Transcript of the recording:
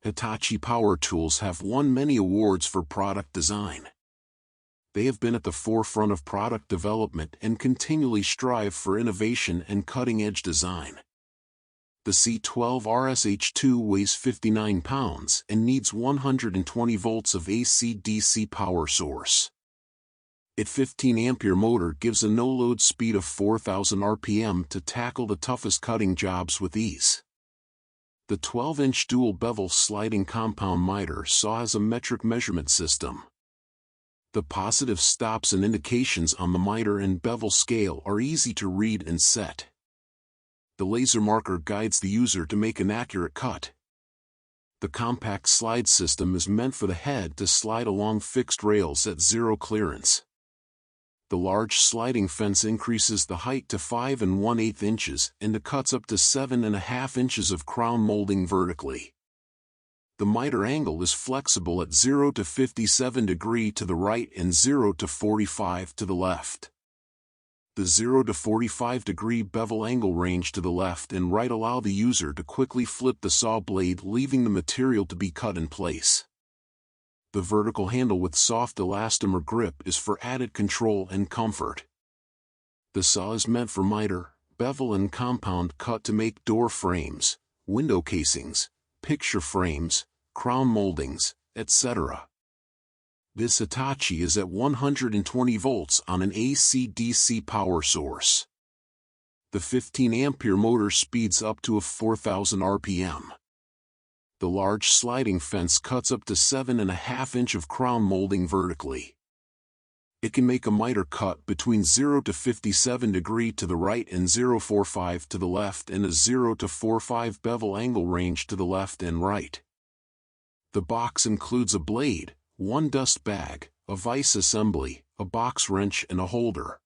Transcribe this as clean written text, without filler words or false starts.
Hitachi power tools have won many awards for product design. They have been at the forefront of product development and continually strive for innovation and cutting-edge design. The C12RSH2 weighs 59 pounds and needs 120 volts of AC/DC power source. Its 15-ampere motor gives a no-load speed of 4,000 RPM to tackle the toughest cutting jobs with ease. The 12-inch dual-bevel sliding compound miter saw has a metric measurement system. The positive stops and indications on the miter and bevel scale are easy to read and set. The laser marker guides the user to make an accurate cut. The compact slide system is meant for the head to slide along fixed rails at zero clearance. The large sliding fence increases the height to 5 1/8 inches and it cuts up to 7 1/2 inches of crown molding vertically. The miter angle is flexible at 0 to 57 degrees to the right and 0 to 45 to the left. The 0 to 45 degree bevel angle range to the left and right allow the user to quickly flip the saw blade, leaving the material to be cut in place. The vertical handle with soft elastomer grip is for added control and comfort. The saw is meant for miter, bevel and compound cut to make door frames, window casings, picture frames, crown moldings, etc. This Hitachi is at 120 volts on an AC/DC power source. The 15-ampere motor speeds up to 4,000 RPM. The large sliding fence cuts up to 7 1/2 inch of crown molding vertically. It can make a miter cut between 0 to 57 degrees to the right and 0.45 to the left and a 0 to 45 bevel angle range to the left and right. The box includes a blade, one dust bag, a vise assembly, a box wrench and a holder.